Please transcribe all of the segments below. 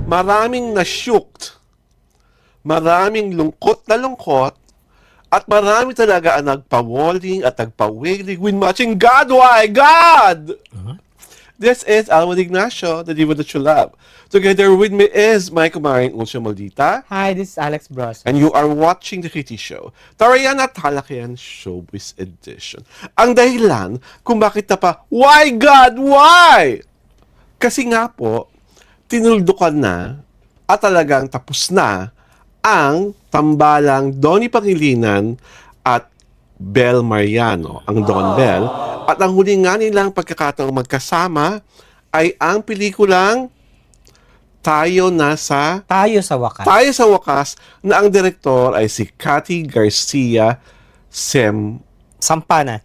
maraming na-shooked, maraming lungkot na lungkot, at marami talaga ang nagpa-walling at nagpa-wailing with matching God, why God? This is Alwin Ignacio, the diva that you love. Together with me is my kumaring Ulcio Maldita. Hi, this is Alex Bros. And you are watching The Kitty Show. Tarayan at Halakian Showbiz Edition. Ang dahilan kung bakit na pa, why God, why? Kasi nga po, tinuldukan na at talagang tapos na ang tambalang Donnie Pangilinan at Bel Mariano, ang Don Bel. At ang huli nga nilang pagkakataong magkasama ay ang pelikulang Tayo sa Wakas. Tayo sa Wakas, na ang direktor ay si Cathy Garcia Sampana.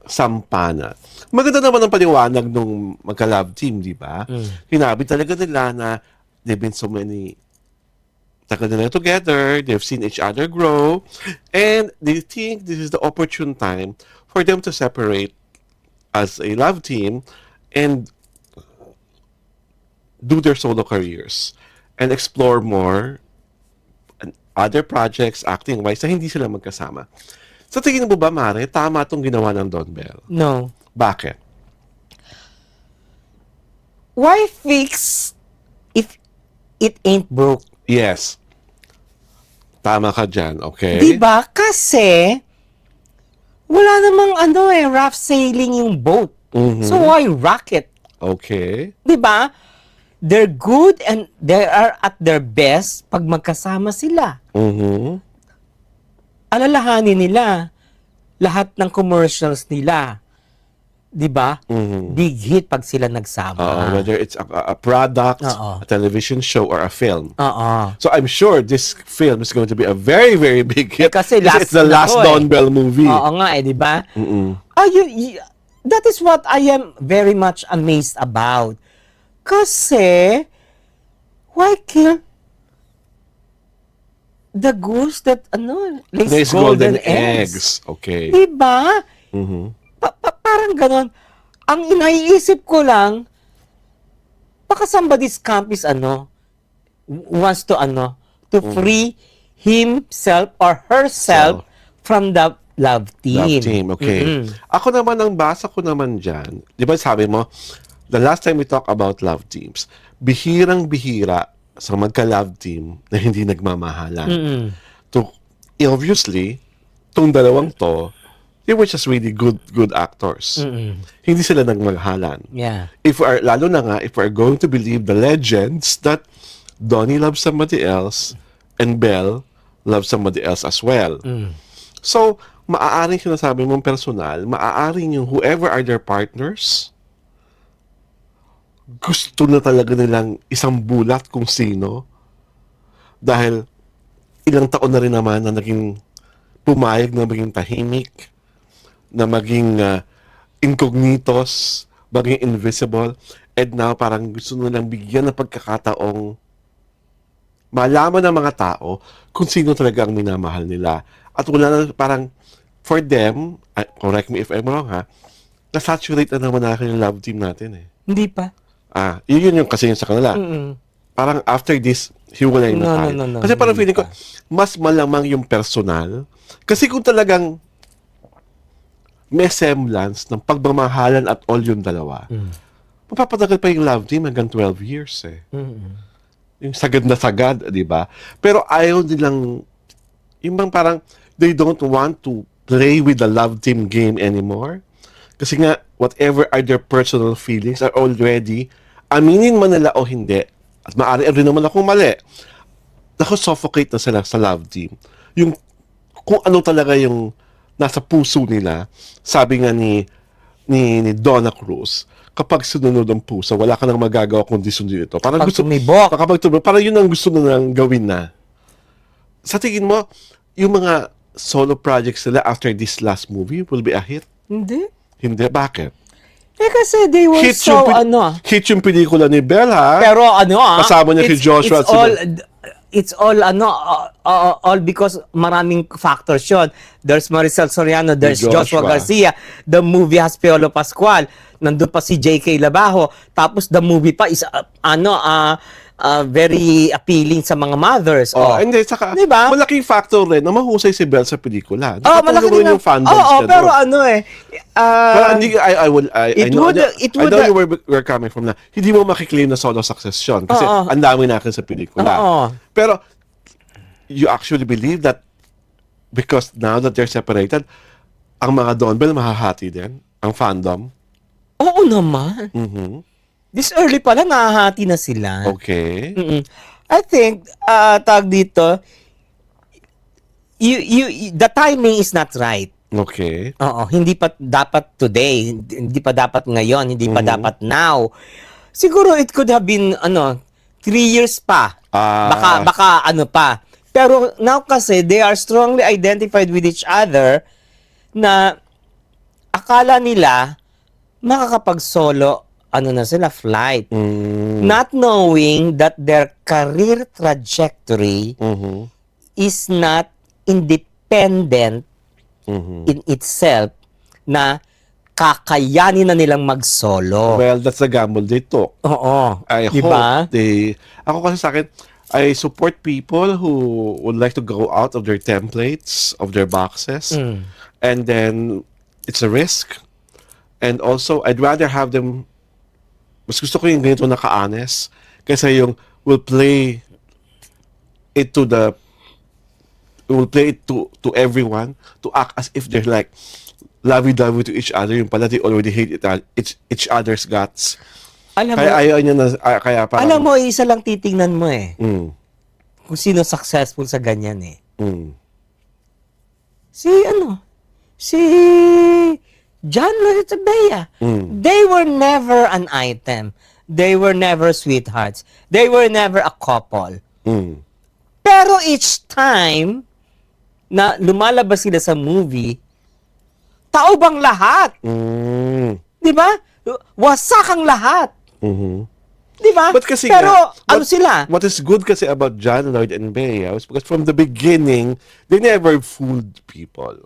Maganda naman ang paliwanag nung magka-love team, di ba? Hinabi talaga nila na they've been so many tagal na together, they've seen each other grow, and they think this is the opportune time for them to separate as a love team and do their solo careers and explore more other projects, acting-wise, na hindi sila magkasama. Sa tingin mo ba, Mare, tama itong ginawa ng Don Bel? No. Bakit? Why fix if it ain't broke? Yes. Tama ka dyan, okay? Diba? Kasi, wala namang rough sailing yung boat. So why rock it? Okay. Diba? They're good and they are at their best pag magkasama sila. Alalahanin nila lahat ng commercials nila. Diba? Big hit pag sila nagsama. Whether it's a product, a television show, or a film. So I'm sure this film is going to be a very, very big hit. Kasi it's the last Don Bel movie. Oo nga diba? That is what I am very much amazed about. Kasi, why kill the goose that, lays golden eggs? Okay. Diba? Parang ganon. Ang inaiisip ko lang, baka somebody's camp is wants to free himself or herself from the love team. Love team, okay. Ako naman, ang basa ko naman dyan, di ba sabi mo, the last time we talk about love teams, bihirang-bihira sa magka-love team na hindi nagmamahalan. Obviously, tong dalawang to, they were just really good actors. Hindi sila nagmamahalan. Yeah. Lalo na nga, if we're going to believe the legends that Donnie loves somebody else and Belle loves somebody else as well. So, maaaring sinasabi mong personal, maaaring yung whoever are their partners, gusto na talaga nilang isang bulat kung sino. Dahil ilang taon na rin naman na naging pumayag na maging tahimik, na maging incognitos, maging invisible, and now parang gusto nilang bigyan ng pagkakataong malaman ng mga tao kung sino talaga ang minamahal nila. At wala na parang, for them, correct me if I'm wrong na-saturate na naman natin yung love team natin eh. Hindi pa. Yun yung kasi yun sa kanila. Parang after this, hiwalay na tayo. No, kasi parang feeling ko, mas malamang yung personal. Kasi kung talagang may semblance ng pagmamahalan at all yung dalawa, mapapatagal pa yung love team hanggang 12 years eh. Yung sagad na sagad, di ba? Pero ayaw nilang, yung bang parang, they don't want to play with the love team game anymore. Kasi nga, whatever are their personal feelings are already, aminin man nila o hindi, at maaari rin naman akong mali, suffocate na sila sa love team. Yung, kung ano talaga yung nasa puso nila, sabi nga ni Donna Cruz, kapag sununod ang puso, wala ka nang magagawa kundi sundin ito. Parang gusto tumibok. Parang yun ang gusto na nang gawin na. Sa tingin mo, yung mga solo projects nila after this last movie will be a hit? Hindi. Hindi. Bakit? Kasi they were Hit so, hit yung pelikula ni Belle, Pero kasama niya si Joshua. It's all because maraming factors yun. There's Maricel Soriano, there's Joshua Garcia, the movie has Piolo Pascual, nandun pa si J.K. Labajo, tapos the movie pa is very appealing sa mga mothers. And then, saka, Diba? malaking factor rin na mahusay si Belle sa pelikula. Malaki din yung fandoms niya pero doon. Pero hindi, I know where we're coming from na hindi mo makiklaim na solo success yun. Kasi ang dami na akin sa pelikula. Pero, you actually believe that because now that they're separated, ang mga Donbell mahahati din? Ang fandom? Oo naman. This early pala, nahahati na sila. Okay. I think, tag dito, the timing is not right. Okay. Oo, hindi pa dapat today, hindi pa dapat ngayon, hindi pa dapat now. Siguro it could have been 3 years pa. Baka ano pa. Pero now kasi they are strongly identified with each other na akala nila makakapag-solo na sila flight. Not knowing that their career trajectory is not independent in itself na kakayanin na nilang mag-solo. Well, that's the gamble they took. Oo. I hope ako kasi sa akin, I support people who would like to go out of their templates, of their boxes, and then it's a risk. And also, I'd rather have them, mas gusto ko yung ganito naka-honest, kaysa yung we'll play it to everyone, to act as if they're like lovey-dovey to each other, yung pala they already hate each other's guts. Ayaw niya na, kaya parang... Alam mo, isa lang titingnan mo kung sino successful sa ganyan Si John Lloyd Tabea. They were never an item. They were never sweethearts. They were never a couple. Pero each time na lumalabas sila sa movie, taobang lahat. Di ba? Wasak ang lahat. Di ba? But kasi pero sila? What is good kasi about John Lloyd and Bea is because from the beginning, they never fooled people.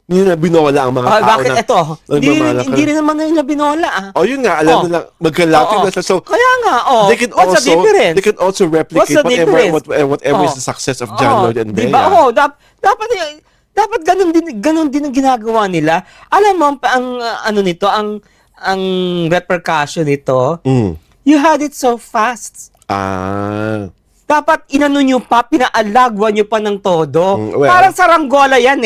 Hindi na binola ang mga tao bakit na... ito? Hindi rin naman nila binola yun nga, alam nila, magkalapit na sila. So, kaya nga, they can what's the difference? They can also replicate whatever is the success of John Lloyd and Bea. Diba? Dapat ganun din ang ginagawa nila. Alam mo, ang repercussion nito, you had it so fast. Dapat inano nyo pa, pinaalagwa nyo pa ng todo. Parang saranggola yan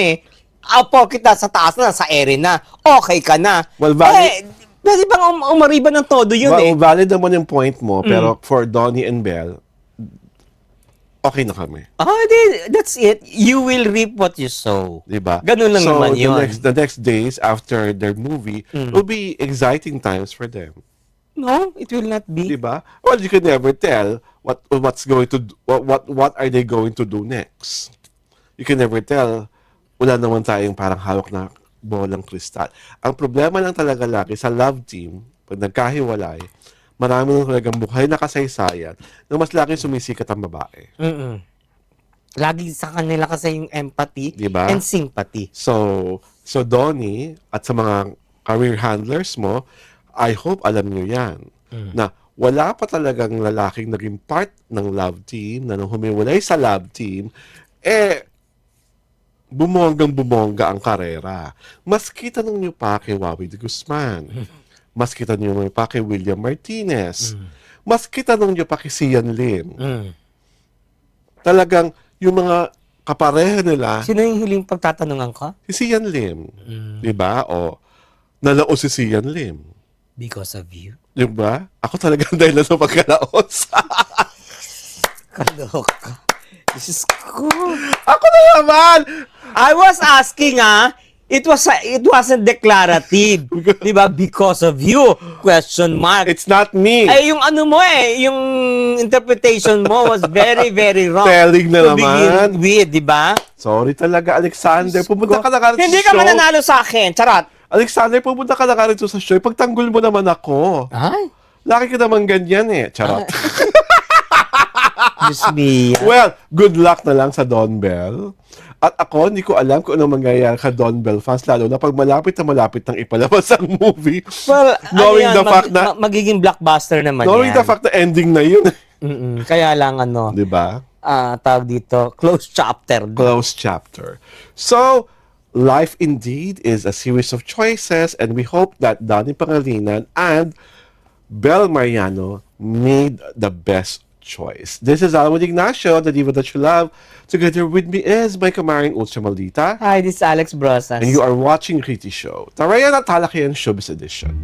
Apo kita sa taas na, sa ere na. Okay ka na. Well, valid. Pwede bang umariba ng todo yun Valid naman yung point mo, pero for Donnie and Belle, okay na kami. That's it. You will reap what you sow. Diba? Ganun lang naman yun. The next days after their movie will be exciting times for them. No, it will not be. Diba? Well, you can never tell what are they going to do next. You can never tell. Wala naman tayong parang hawak na bolang kristal. Ang problema lang talaga lagi sa love team, pag nagkahiwalay, marami nang talagang buhay na kasaysayan na mas lagi sumisikat ang babae. Lagi sa kanila kasi yung empathy diba? And sympathy. So Donnie at sa mga career handlers mo, I hope alam nyo yan. Na wala pa talagang lalaking naging part ng love team, na nung humiwalay sa love team, bumonggang-bumongga ang karera. Mas kita nyo pa kay Wawi de Guzman. Mas kita nyo pa kay William Martinez. Mas kita nyo pa kay Sian Lim. Talagang yung mga kapareha nila... Sino yung huling pagtatanungan ko? Si Sian Lim. Diba? O, nalaos si Sian Lim. Because of you. Diba? Ako talagang dahil sa pagkalaos. Kaloka. This is cool. Ako na naman! I was asking, it wasn't declarative. Diba? Because of you? Question mark. It's not me. Yung yung interpretation mo was very, very wrong. Telling na naman. Begin with, diba? Sorry talaga, Alexander. Pumunta ka na ka Hindi ka mananalo sa akin. Charot. Alexander, pumunta ka na ka rito sa show. Pagtanggol mo naman ako. Ay? Laki ka naman ganyan Charot. Diyos me. Well, good luck na lang sa Don Bell. At ako, hindi ko alam kung ano mangyayari ka Don Bell fans, lalo na pag malapit nang ipalabas ang movie. Well, knowing the fact na magiging blockbuster naman knowing yan. the fact na ending na yun. Kaya lang ano, Di ba? tawag dito, close chapter. Close chapter. So, life indeed is a series of choices, and we hope that Donnie Pangilinan and Bel Mariano made the best choice. This is Alan Ignacio, the diva that you love. Together with me is my kamaring Ultra Maldita. Hi, this is Alex Brosas. And you are watching Kriti Show. Tarayan at Talakian Showbiz Edition.